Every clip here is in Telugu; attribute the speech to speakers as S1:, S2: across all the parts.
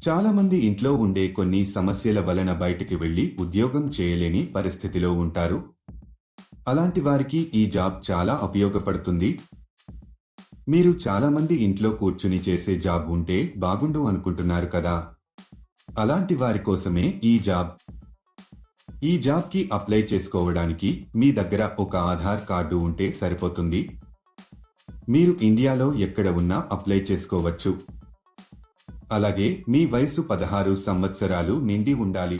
S1: చాలా మంది ఇంట్లో ఉండే కొన్ని సమస్యల వలన బయటికి వెళ్లి ఉద్యోగం చేయలేని పరిస్థితిలో ఉంటారు. అలాంటి వారికి ఈ జాబ్ చాలా ఉపయోగపడుతుంది. మీరు చాలా మంది ఇంట్లో కూర్చుని చేసే జాబ్ ఉంటే బాగుండు అనుకుంటున్నారు కదా. అలాంటి వారి కోసమే ఈ జాబ్. ఈ జాబ్ కి అప్లై చేసుకోవడానికి మీ దగ్గర ఒక ఆధార్ కార్డు ఉంటే సరిపోతుంది. మీరు ఇండియాలో ఎక్కడ ఉన్నా అప్లై చేసుకోవచ్చు. అలాగే మీ వయసు 16 సంవత్సరాలు నిండి ఉండాలి.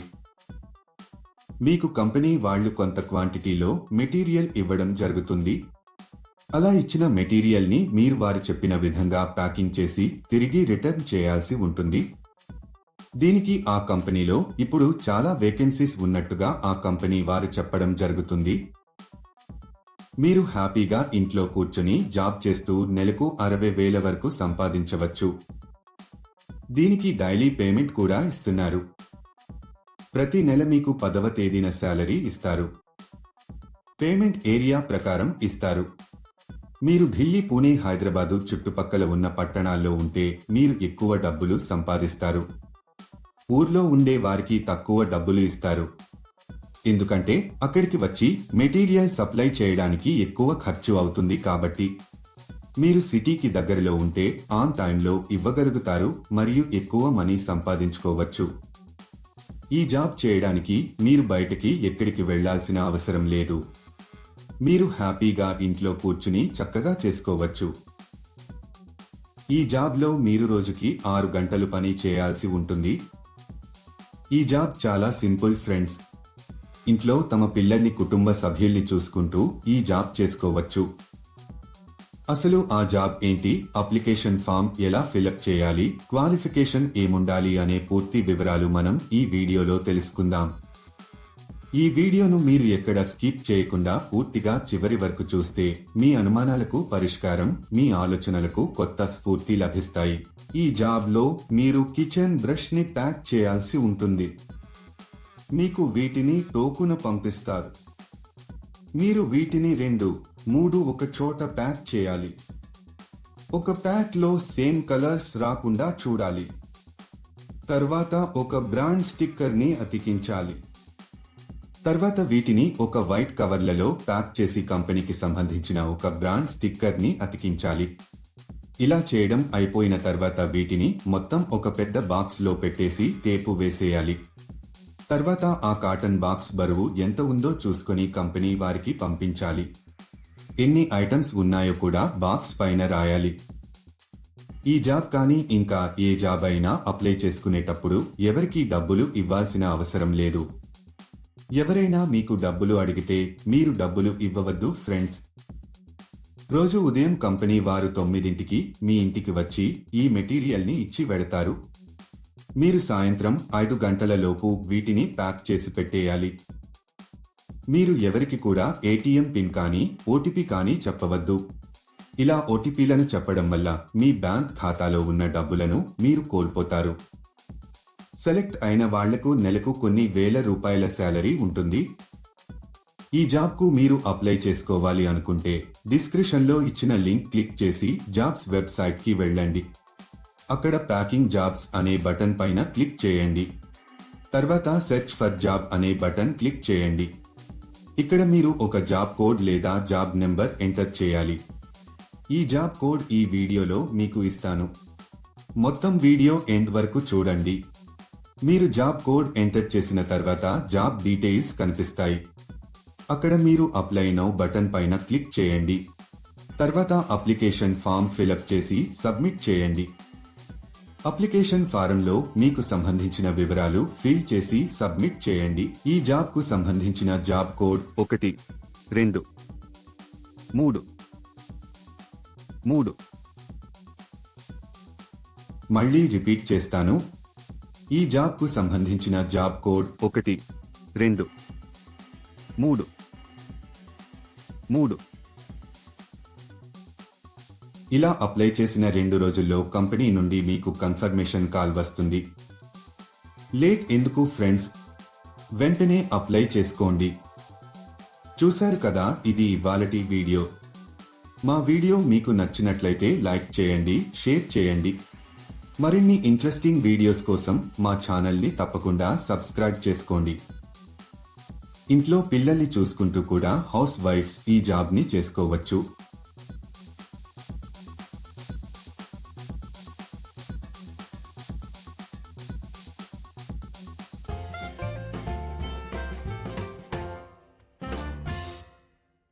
S1: మీకు కంపెనీ వాళ్ళు కొంత క్వాంటిటీలో మెటీరియల్ ఇవ్వడం జరుగుతుంది. అలా ఇచ్చిన మెటీరియల్ ని మీరు వారు చెప్పిన విధంగా ప్యాకింగ్ చేసి తిరిగి రిటర్న్ చేయాల్సి ఉంటుంది. దీనికి ఆ కంపెనీలో ఇప్పుడు చాలా వేకెన్సీస్ ఉన్నట్టుగా ఆ కంపెనీ వారు చెప్పడం జరుగుతుంది. మీరు హ్యాపీగా ఇంట్లో కూర్చొని జాబ్ చేస్తూ నెలకు 60,000 వరకు సంపాదించవచ్చు. దీనికి డైలీ పేమెంట్ కూడా ఇస్తున్నారు. ప్రతి నెల మీకు 10వ తేదీన శాలరీ ఇస్తారు. పేమెంట్ ఏరియా ప్రకారం ఇస్తారు. మీరు ఢిల్లీ, పూణే, హైదరాబాదు చుట్టుపక్కల ఉన్న పట్టణాల్లో ఉంటే మీరు ఎక్కువ డబ్బులు సంపాదిస్తారు. ఊర్లో ఉండే వారికి తక్కువ డబ్బులు ఇస్తారు. ఎందుకంటే అక్కడికి వచ్చి మెటీరియల్ సప్లై చేయడానికి ఎక్కువ ఖర్చు అవుతుంది కాబట్టి. మీరు సిటీకి దగ్గరలో ఉంటే ఆన్ టైంలో ఇవ్వగలుగుతారు మరియు ఎక్కువ మనీ సంపాదించుకోవచ్చు. ఈ జాబ్ చేయడానికి మీరు బయటకి ఎక్కడికి వెళ్లాల్సిన అవసరం లేదు. మీరు హ్యాపీగా ఇంట్లో కూర్చుని చక్కగా చేసుకోవచ్చు. ఈ జాబ్లో మీరు రోజుకి 6 గంటలు పని చేయాల్సి ఉంటుంది. ఈ జాబ్ చాలా సింపుల్ ఫ్రెండ్స్. ఇంట్లో తమ పిల్లల్ని, కుటుంబ సభ్యుల్ని చూసుకుంటూ ఈ జాబ్ చేసుకోవచ్చు. అసలు ఆ జాబ్ ఏంటి, అప్లికేషన్ ఫామ్ ఎలా ఫిలప్ చేయాలి, క్వాలిఫికేషన్ ఏముండాలి అనే పూర్తి వివరాలు మనం ఈ వీడియోలో తెలుసుకుందాం. ఈ వీడియోను మీరు ఎక్కడ స్కిప్ చేయకుండా పూర్తిగా చివరి వరకు చూస్తే మీ అనుమానాలకు పరిష్కారం, మీ ఆలోచనలకు కొత్త స్ఫూర్తి లభిస్తాయి. ఈ జాబ్లో మీరు కిచెన్ బ్రష్ ని ప్యాక్ చేయాల్సి ఉంటుంది. మీకు వీటిని టోకున పంపిస్తారు. మీరు వీటిని 2, 3 ఒక చోట ప్యాక్ చేయాలి. ఒక ప్యాక్ లో సేమ్ కలర్స్ రాకుండా చూడాలి. తర్వాత ఒక బ్రాండ్ స్టిక్కర్ ని అతికించాలి. తర్వాత వీటిని ఒక వైట్ కవర్లలో ప్యాక్ చేసి కంపెనీకి సంబంధించిన ఒక బ్రాండ్ స్టిక్కర్ ని అతికించాలి. ఇలా చేయడం అయిపోయిన తర్వాత వీటిని మొత్తం ఒక పెద్ద బాక్స్ లో పెట్టేసి టేపు వేసేయాలి. తర్వాత ఆ కాటన్ బాక్స్ బరువు ఎంత ఉందో చూసుకొని కంపెనీ వారికి పంపించాలి. ఎన్ని ఐటమ్స్ ఉన్నాయో కూడా బాక్స్ పైన రాయాలి. ఈ జాబ్ కానీ ఇంకా ఏ జాబ్ అయినా అప్లై చేసుకునేటప్పుడు ఎవరికీ డబ్బులు ఇవ్వాల్సిన అవసరం లేదు. ఎవరైనా మీకు డబ్బులు అడిగితే మీరు డబ్బులు ఇవ్వవద్దు ఫ్రెండ్స్. రోజు ఉదయం కంపెనీ వారు 9ంటికి మీ ఇంటికి వచ్చి ఈ మెటీరియల్ ని ఇచ్చి వెడతారు. మీరు సాయంత్రం 5 గంటల లోపు వీటిని ప్యాక్ చేసి పెట్టేయాలి. మీరు ఎవరికి కూడా ఏటీఎం పిన్ కానీ ఓటీపీ కానీ చెప్పవద్దు. ఇలా ఓటీపీలను చెప్పడం వల్ల మీ బ్యాంక్ ఖాతాలో ఉన్న డబ్బులను మీరు కోల్పోతారు. సెలెక్ట్ అయిన వాళ్లకు నెలకు కొన్ని వేల రూపాయల శాలరీ ఉంటుంది. ఈ జాబ్కు మీరు అప్లై చేసుకోవాలి అనుకుంటే డిస్క్రిప్షన్లో ఇచ్చిన లింక్ క్లిక్ చేసి జాబ్స్ వెబ్సైట్కి వెళ్ళండి. అక్కడ ప్యాకింగ్ జాబ్స్ అనే బటన్ పైన క్లిక్ చేయండి. తర్వాత సెర్చ్ ఫర్ జాబ్ అనే బటన్ క్లిక్ చేయండి. ఇక్కడ మీరు ఒక జాబ్ కోడ్ లేదా జాబ్ నెంబర్ ఎంటర్ చేయాలి. ఈ జాబ్ కోడ్ ఈ వీడియోలో మీకు ఇస్తాను. మొత్తం వీడియో ఎండ్ వరకు చూడండి. మీరు జాబ్ కోడ్ ఎంటర్ చేసిన తర్వాత జాబ్ డీటెయిల్స్ కనిపిస్తాయి. అక్కడ మీరు అప్లై నౌ బటన్ పైన క్లిక్ చేయండి. తర్వాత అప్లికేషన్ ఫామ్ ఫిలప్ చేసి సబ్మిట్ చేయండి. అప్లికేషన్ ఫారంలో మీకు సంబంధించిన వివరాలు ఫిల్ చేసి సబ్మిట్ చేయండి. ఈ జాబ్ కు సంబంధించిన జాబ్ కోడ్ 1, 2, 3. మళ్ళీ రిపీట్ చేస్తాను. ఈ జాబ్ కు సంబంధించిన జాబ్ కోడ్ 1, 2, 3. ఇలా అప్లై చేసిన 2 రోజుల్లో కంపెనీ నుండి మీకు కన్ఫర్మేషన్ కాల్ వస్తుంది. లేట్ ఎందుకు ఫ్రెండ్స్, వెంటనే అప్లై చేసుకోండి. చూశారు కదా, ఇది ఇవాళటి వీడియో. మా వీడియో మీకు నచ్చినట్లయితే లైక్ చేయండి, షేర్ చేయండి. మరిన్ని ఇంట్రెస్టింగ్ వీడియోస్ కోసం మా ఛానల్ని తప్పకుండా సబ్స్క్రైబ్ చేసుకోండి. ఇంట్లో పిల్లల్ని చూసుకుంటూ కూడా హౌస్ వైఫ్స్ ఈ జాబ్ని చేసుకోవచ్చు.